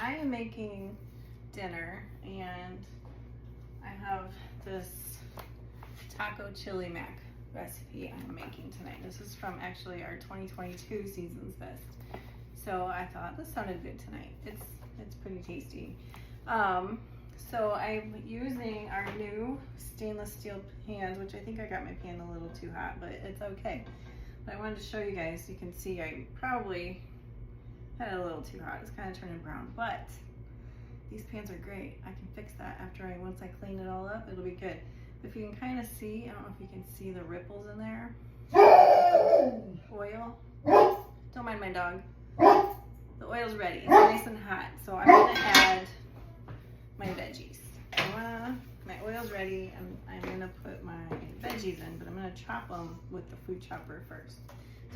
I am making dinner and I have this taco chili mac recipe I'm making tonight. This is from actually our 2022 Seasons Best. So I thought this sounded good tonight. It's pretty tasty. So I'm using our new stainless steel pans, which I think I got my pan a little too hot, but it's okay. But I wanted to show you guys. You can see I probably had it a little too hot. It's kind of turning brown, but these pans are great. I can fix that after once I clean it all up. It'll be good. If you can kind of see, I don't know if you can see the ripples in there. Oil. Don't mind my dog. The oil's ready. It's nice and hot. So I'm gonna add my veggies. My oil's ready. I'm gonna put my veggies in, but I'm gonna chop them with the food chopper first.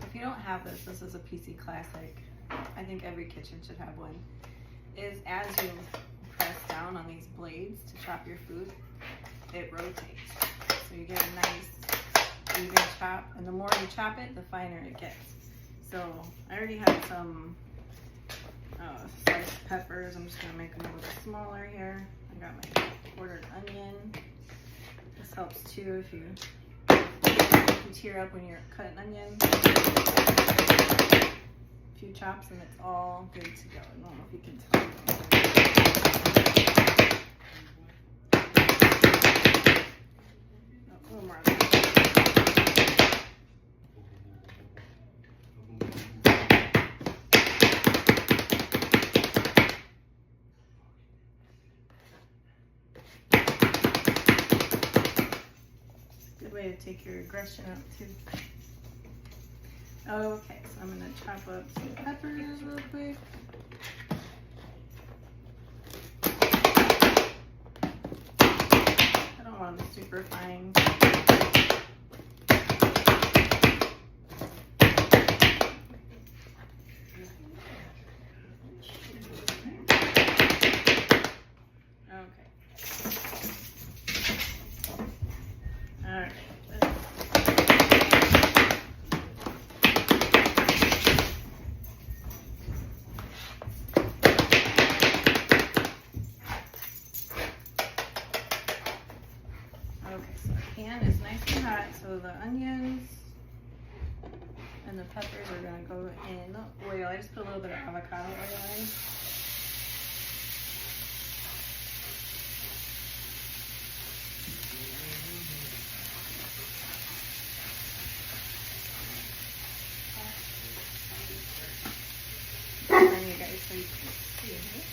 So if you don't have this, this is a PC classic. I think every kitchen should have one. Is as you press down on these blades to chop your food, it rotates. So you get a nice even chop, and the more you chop it, the finer it gets. So I already have some sliced peppers. I'm just gonna make them a little smaller here. I got my quartered onion. This helps too if you tear up when you're cutting onion. A few chops and it's all good to go. I don't know if you can tell. A little more. Good way to take your aggression out too. Okay, so I'm gonna chop up some peppers real quick. I don't want them super fine. Okay. All right. Okay, so our pan is nice and hot, so the onions and the peppers are gonna go in the oil. I just put a little bit of avocado oil in. And then you guys so you can see it.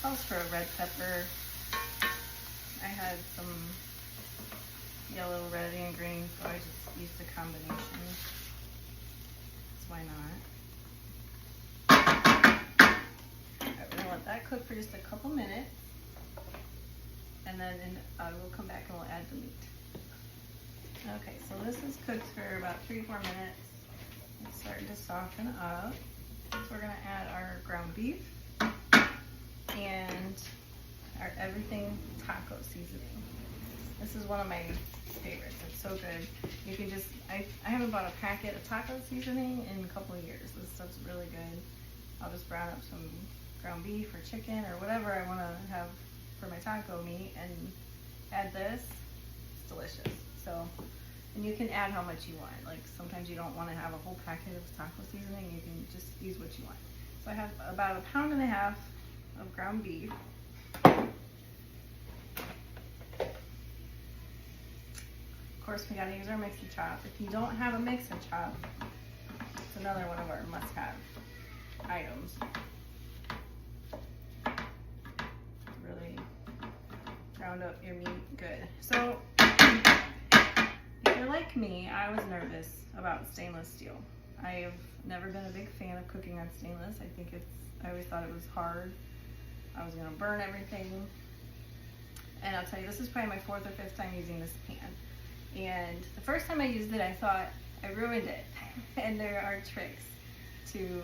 Calls for a red pepper. I had some yellow, red, and green, so I just used the combination. So why not? Alright, we're gonna let that cook for just a couple minutes, and then we'll come back and we'll add the meat. Okay, so this is cooked for about 3-4 minutes. It's starting to soften up. So we're gonna add our ground beef and our everything taco seasoning. This is one of my favorites. It's so good. You can just, I haven't bought a packet of taco seasoning in a couple of years. This stuff's really good. I'll just brown up some ground beef or chicken or whatever I want to have for my taco meat and add this. It's delicious. So, and you can add how much you want. Like sometimes you don't want to have a whole packet of taco seasoning. You can just use what you want. So I have about 1.5 pounds of ground beef. Of course, we gotta use our mix and chop. If you don't have a mix and chop, it's another one of our must-have items. Really round up your meat good. So, if you're like me, I was nervous about stainless steel. I've never been a big fan of cooking on stainless. I always thought it was hard. I was gonna burn everything. And I'll tell you, this is probably my 4th or 5th time using this pan. And the first time I used it, I thought I ruined it. And there are tricks to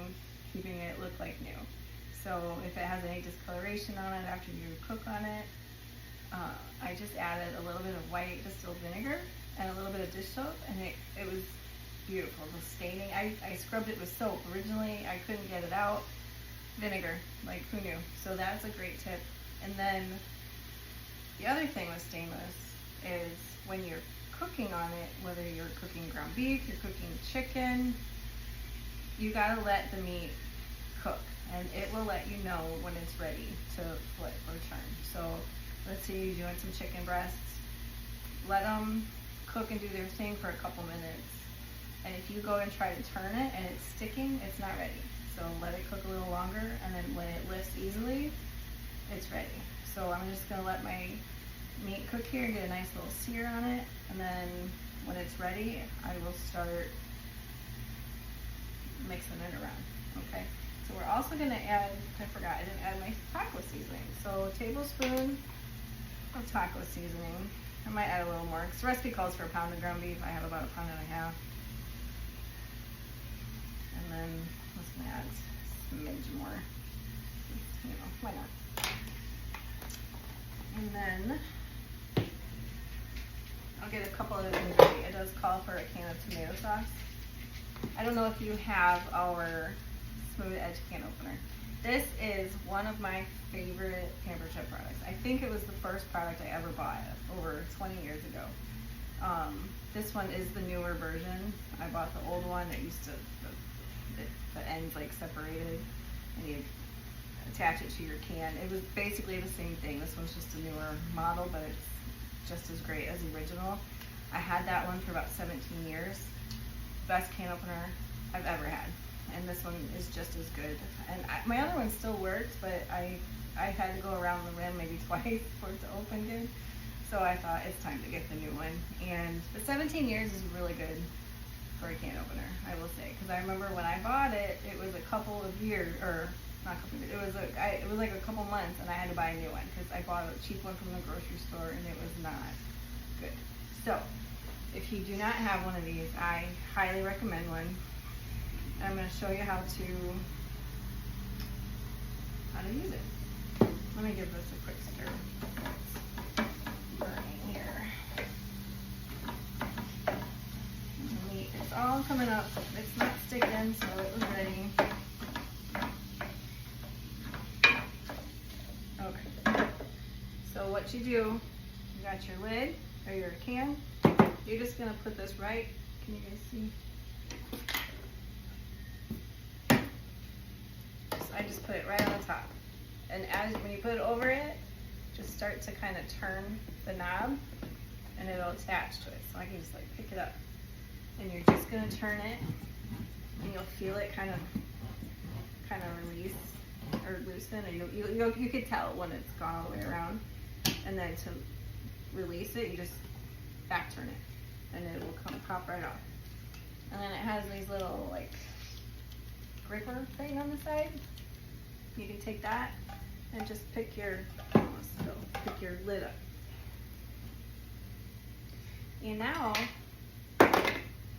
keeping it look like new. So if it has any discoloration on it after you cook on it, I just added a little bit of white distilled vinegar and a little bit of dish soap, and it was beautiful. The staining, I scrubbed it with soap. Originally, I couldn't get it out. Vinegar, like who knew? So that's a great tip. And then the other thing with stainless is when you're cooking on it, whether you're cooking ground beef, you're cooking chicken, you gotta let the meat cook, and it will let you know when it's ready to flip or turn. So let's say you're doing some chicken breasts, let them cook and do their thing for a couple minutes. And if you go and try to turn it and it's sticking, it's not ready. So let it cook a little longer, and then when it lifts easily, it's ready. So I'm just gonna let my meat cook here and get a nice little sear on it, and then when it's ready, I will start mixing it around. Okay, so we're also gonna add, I forgot, I didn't add my taco seasoning. So a tablespoon of taco seasoning. I might add a little more, because the recipe calls for a pound of ground beef. I have about 1.5 pounds. And then I'm just gonna add a smidge more, you know, why not? And then I'll get a couple other things ready. It does call for a can of tomato sauce. I don't know if you have our Smooth Edge can opener. This is one of my favorite Pampered Chef products. I think it was the first product I ever bought over 20 years ago. This one is the newer version. I bought the old one that used to, the ends like separated, and you attach it to your can. It was basically the same thing. This one's just a newer model, but it's just as great as the original. I had that one for about 17 years. Best can opener I've ever had. And this one is just as good. And my other one still works, but I had to go around the rim maybe twice for it to open good. So I thought it's time to get the new one. And the 17 years is really good for a can opener, I will say. Because I remember when I bought it, it was a couple of years, or not a couple of years, it was like a couple months, and I had to buy a new one because I bought a cheap one from the grocery store and it was not good. So if you do not have one of these, I highly recommend one. I'm going to show you how to use it. Let me give this a quick stir. It's burning here. The meat is all coming up. It's not sticking, so it was ready. Okay. So what you do, you got your lid or your can. You're just going to put this right. Can you guys see? I just put it right on the top, and when you put it over it, just start to kind of turn the knob, and it'll attach to it. So I can just like pick it up, and you're just gonna turn it, and you'll feel it kind of release or loosen, and you could tell when it's gone all the way around. And then to release it, you just back turn it, and it will pop right off. And then it has these little like gripper thing on the side. You can take that and just pick your lid up. And now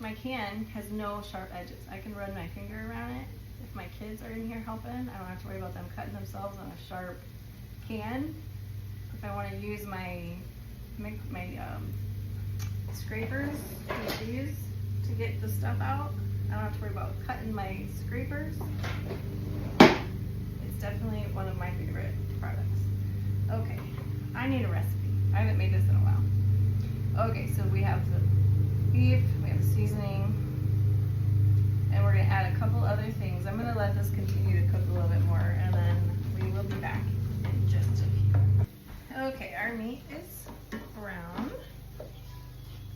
my can has no sharp edges. I can run my finger around it. If my kids are in here helping, I don't have to worry about them cutting themselves on a sharp can. If I want to use my scrapers to use to get the stuff out, I don't have to worry about cutting my scrapers. It's definitely one of my favorite products. Okay, I need a recipe. I haven't made this in a while. Okay, so we have the beef, we have the seasoning, and we're gonna add a couple other things. I'm gonna let this continue to cook a little bit more, and then we will be back in just a few. Okay, our meat is brown.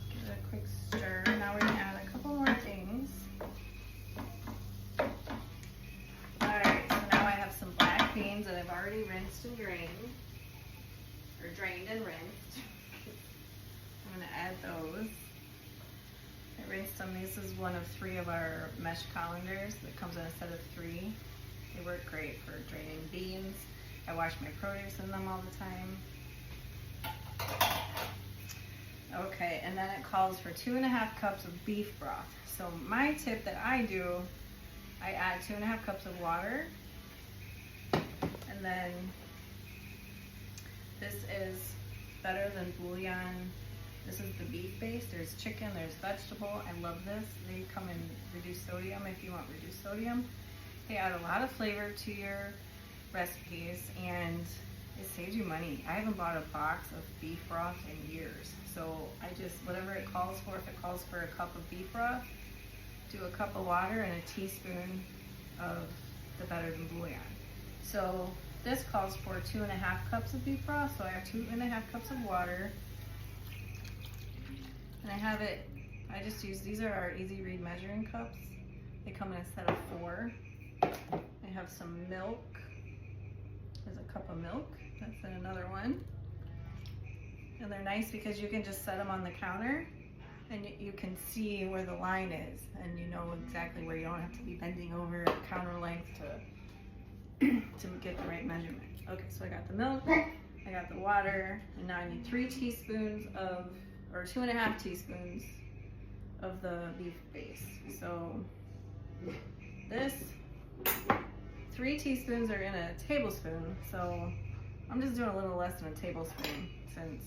Give it a quick stir. Now we're gonna add a couple more things. Beans that I've already rinsed and drained, or drained and rinsed. I'm going to add those. I rinsed them. This is one of 3 of our mesh colanders that comes in a set of 3. They work great for draining beans. I wash my produce in them all the time. Okay, and then it calls for 2.5 cups of beef broth. So my tip that I do, I add 2.5 cups of water. And then this is Better Than Bouillon. This is the beef base. There's chicken, there's vegetable. I love this. They come in reduced sodium if you want reduced sodium. They add a lot of flavor to your recipes and it saves you money. I haven't bought a box of beef broth in years. So I just, whatever it calls for, if it calls for a cup of beef broth, do a cup of water and a teaspoon of the Better Than Bouillon. So this calls for 2.5 cups of beef broth. So I have 2.5 cups of water. And I have it, I just use, these are our Easy Read measuring cups. They come in a set of 4. I have some milk. There's a cup of milk. That's in another one. And they're nice because you can just set them on the counter and you can see where the line is and you know exactly where. You don't have to be bending over counter length to get the right measurement. Okay, so I got the milk, I got the water, and now I need 3 teaspoons of, or 2.5 teaspoons of the beef base. So this, 3 teaspoons are in a tablespoon, so I'm just doing a little less than a tablespoon since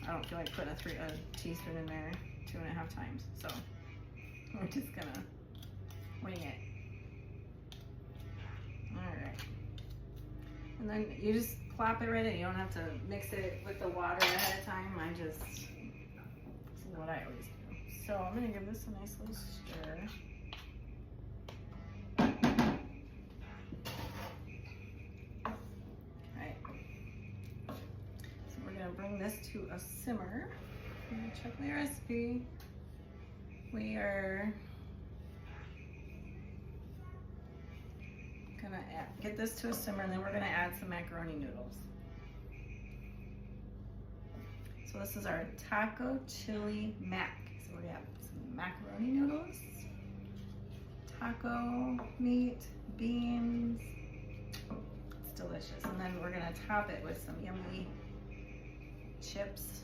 I don't feel like putting a teaspoon in there 2.5 times. So we're just gonna wing it. Alright. And then you just plop it right in. You don't have to mix it with the water ahead of time. This is what I always do. So I'm gonna give this a nice little stir. Bring this to a simmer. I'm gonna check my recipe. We are gonna get this to a simmer and then we're gonna add some macaroni noodles. So this is our taco chili mac. So we have some macaroni noodles, taco meat, beans. It's delicious. And then we're gonna top it with some yummy chips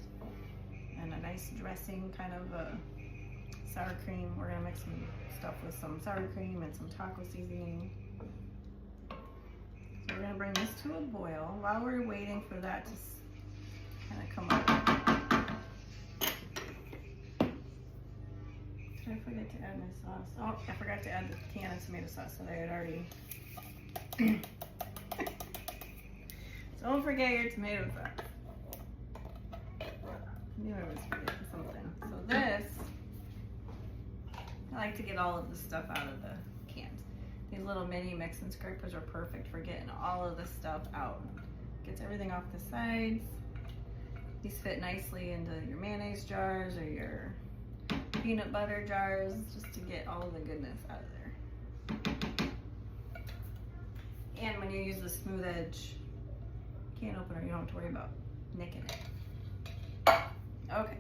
and a nice dressing, kind of sour cream. We're gonna mix some stuff with some sour cream and some taco seasoning. So we're gonna bring this to a boil while we're waiting for that to kind of come up. Did I forget to add my sauce? Oh, I forgot to add the can of tomato sauce that I had already. Don't forget your tomato sauce. I knew I was forgetting something. So this, I like to get all of the stuff out of the cans. These little mini mixing scrapers are perfect for getting all of the stuff out. Gets everything off the sides. These fit nicely into your mayonnaise jars or your peanut butter jars, just to get all of the goodness out of there. And when you use the smooth edge can opener, you don't have to worry about nicking it. Okay,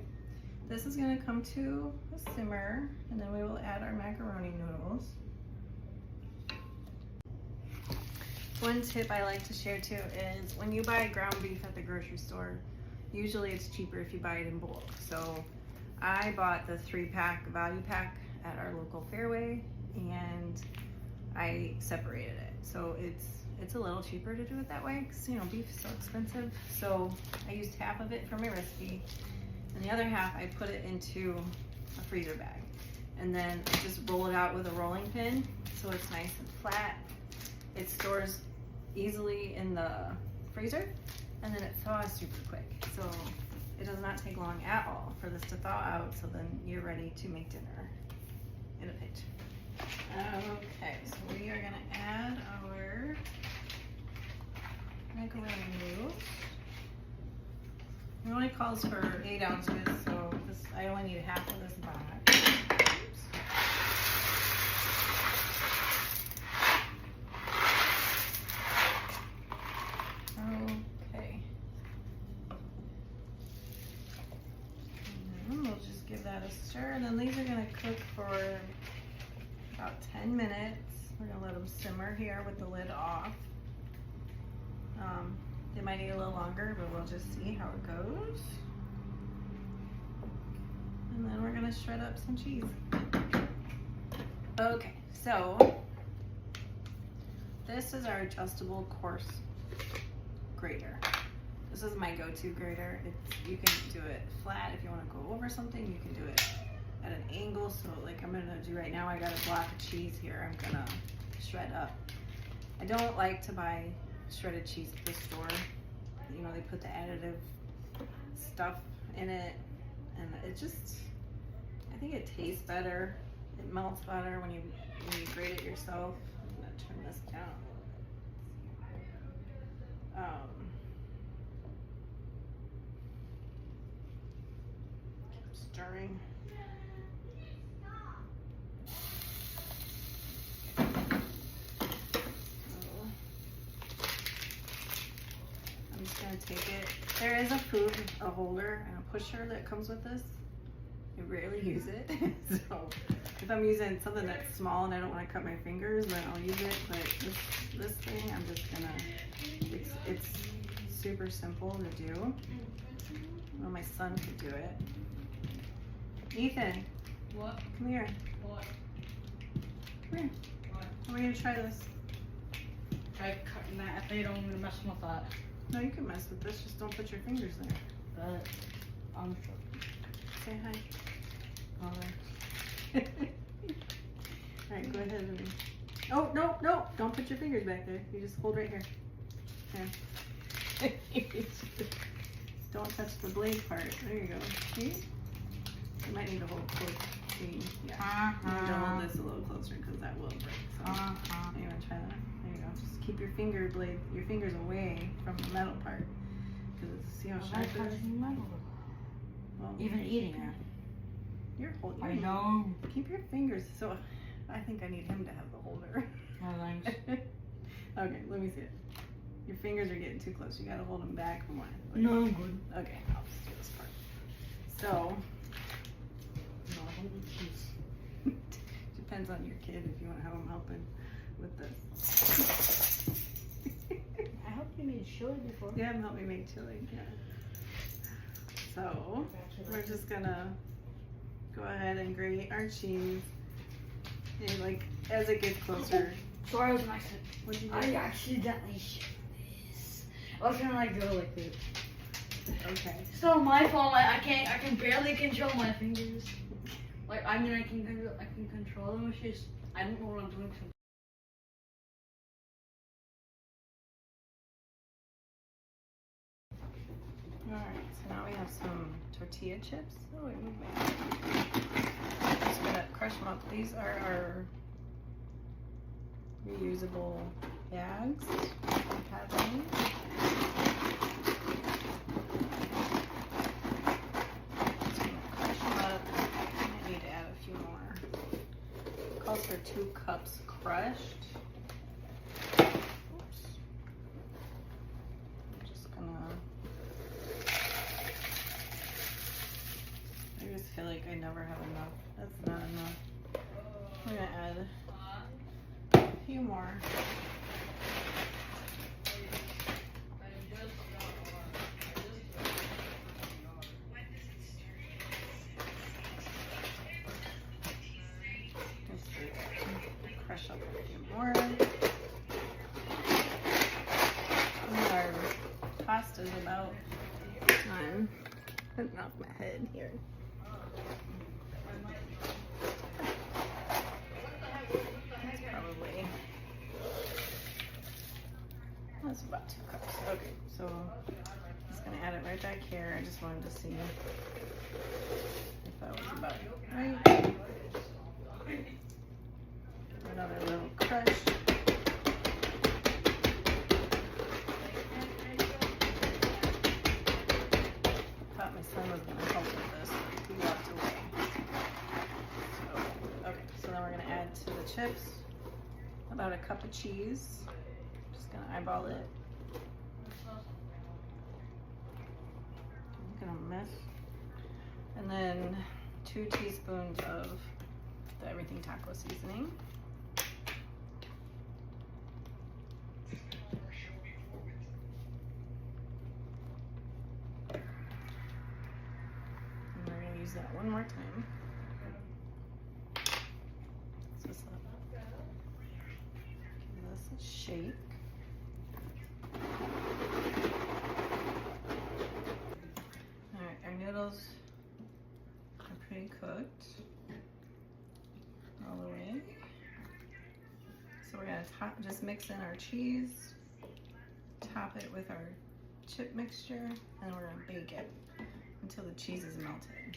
this is gonna come to a simmer and then we will add our macaroni noodles. One tip I like to share too is when you buy ground beef at the grocery store, usually it's cheaper if you buy it in bulk. So I bought the 3-pack value pack at our local Fairway and I separated it. So it's a little cheaper to do it that way because, you know, beef is so expensive. So I used half of it for my recipe and the other half I put it into a freezer bag. And then I just roll it out with a rolling pin so it's nice and flat. It stores easily in the freezer and then it thaws super quick. So it does not take long at all for this to thaw out, so then you're ready to make dinner in a pinch. Okay, so we are gonna add our macaroni noodles. It only calls for 8 ounces, so I only need half of this box. Oops. Okay. And we'll just give that a stir, and then these are gonna cook for about 10 minutes. We're gonna let them simmer here with the lid off. They might need a little longer, but we'll just see how it goes. And then we're gonna shred up some cheese. Okay, so this this is our adjustable coarse grater. This is my go-to grater. You can do it flat if you want to go over something. You can do it at an angle. So like I'm gonna do right now, I got a block of cheese here. I'm gonna shred up. I don't like to buy shredded cheese at the store. You know, they put the additive stuff in it, and it just, I think it tastes better. It melts better when you grate it yourself. I'm gonna turn this down. Keep stirring. I'm just gonna take it. There is a holder and a pusher that comes with this. I rarely use it, so if I'm using something that's small and I don't want to cut my fingers, then I'll use it. But this thing, I'm just gonna. It's super simple to do. Well, my son could do it. Ethan. What? Come here. What? Come here. What? We're gonna try this. Try cutting that if they don't even mess with that. No, you can mess with this. Just don't put your fingers there. But I'm sure. Say hi. Alright. Alright, go ahead and. Oh, no, no! Don't put your fingers back there. You just hold right here. Don't touch the blade part. There you go. See? You might need to hold close. See? Yeah. You need to hold this a little closer because that will break. So, you want to try that? There you go. Just keep your fingers away from the metal part. Because see how sharp it is? Well, Even eating it. You're holding. I know. Keep your fingers. So, I think I need him to have the holder. Oh, thanks. Okay, let me see it. Your fingers are getting too close. You gotta hold them back more. No, I'm good. Okay, I'll just do this part. So, No, I don't eat cheese. depends on your kid if you want to have them helping with this. I hope you made chili before. Yeah, help me make chili. Yeah. So, we're just gonna go ahead and grate our cheese. And like as it gets closer. Sorry, I was an accident. What'd you do? I accidentally shit this. I was trying to like go like this. Okay. It's not my fault. I can barely control my fingers. Like I mean, I can control them. It's just I don't know what I'm doing. Alright, so now we have some tortilla chips. Oh, wait, move my hand. I'm just gonna crush them up. These are our reusable bags. We have these. Just gonna crush them up. I need to add a few more. It calls for 2 cups crushed. Oops. I'm just gonna. I just feel like I never have enough. That's not enough. I'm gonna add a few more. Just crush up a few more. And our pasta's about done. Putting off my head here. That's about 2 cups. Okay, so I'm just gonna add it right back here. I just wanted to see if that was about right. Another little crush. Thought my son was gonna help with this, but he walked away. So, okay, so then we're gonna add to the chips about a cup of cheese. Just gonna eyeball it. I'm gonna mess. And then 2 teaspoons of the Everything Taco seasoning. And we're gonna use that one more time. This shake. Alright, our noodles are pretty cooked all the way. So we're gonna just mix in our cheese, top it with our chip mixture, and we're gonna bake it until the cheese is melted.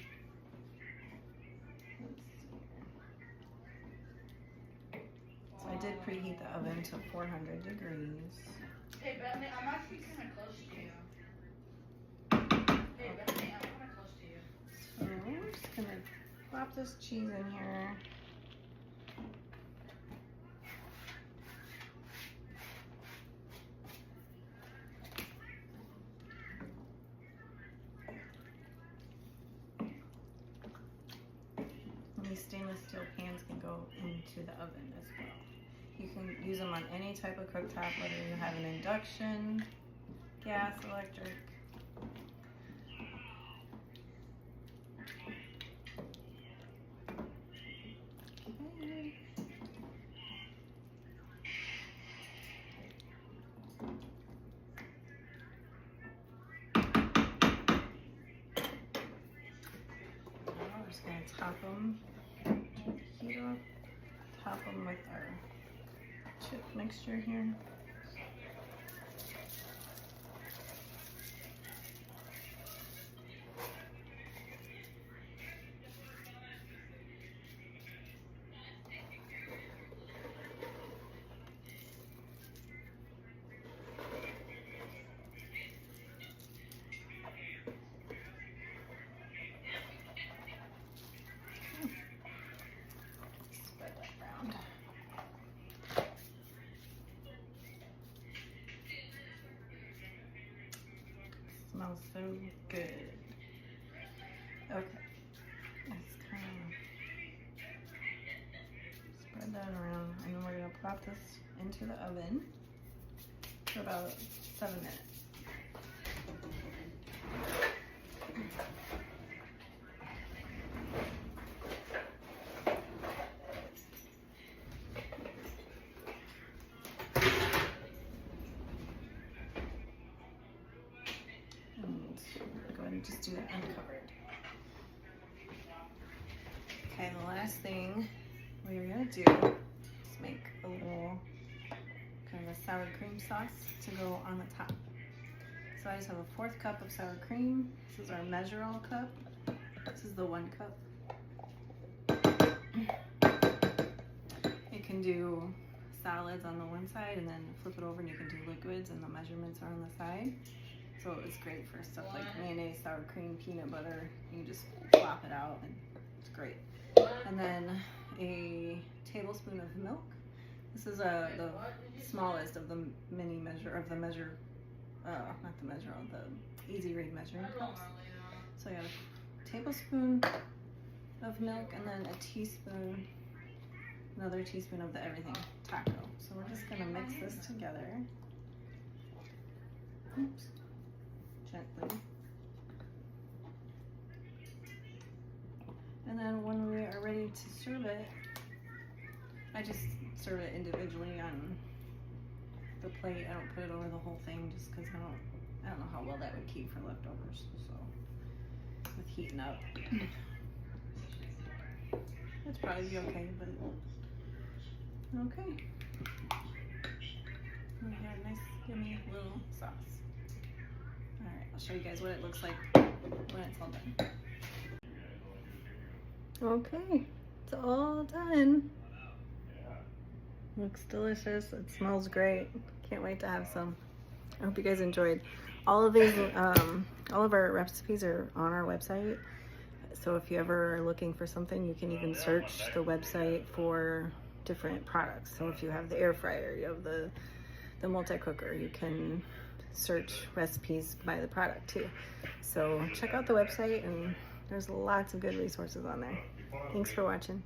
So I did preheat the oven to 400 degrees. Hey, Bethany, I'm actually kind of close to you. Hey, Bethany, I'm kind of close to you. So we're just gonna plop this cheese in here. These stainless steel pans can go into the oven as well. You can use them on any type of cooktop, whether you have an induction, gas, electric. Okay. Now we're just going to top them. Heat up, top them with our chip mixture here. Spread that around. Smells so good. Okay, let's kind of spread that around, and then we're gonna plop this into the oven for about 7 minutes. Go ahead and just do that uncovered. Okay, the last thing we're gonna do is make a little kind of a sour cream sauce to go on the top. So I just have a 4th cup of sour cream. This is our measure-all cup. This is the 1 cup. You can do solids on the one side and then flip it over and you can do liquids, and the measurements are on the side. So it's great for stuff like mayonnaise, sour cream, peanut butter. You just flop it out and it's great. And then a tablespoon of milk. This is the smallest of the mini measure of the measure, not the measure, of the Easy Read measuring cups. So I got a tablespoon of milk and then a teaspoon, another teaspoon of the everything taco. So we're just gonna mix this together. Oops. Gently. And then when we are ready to serve it, I just serve it individually on the plate. I don't put it over the whole thing just because I don't know how well that would keep for leftovers. So with heating up, it'd probably be okay, but okay. We got a nice yummy little sauce. Alright, I'll show you guys what it looks like when it's all done. Okay, it's all done. Looks delicious. It smells great. Can't wait to have some. I hope you guys enjoyed. All of these, all of our recipes are on our website. So if you ever are looking for something, you can even search the website for different products. So if you have the air fryer, you have the multi-cooker, you can search recipes by the product too. So check out the website, and there's lots of good resources on there. Thanks for watching.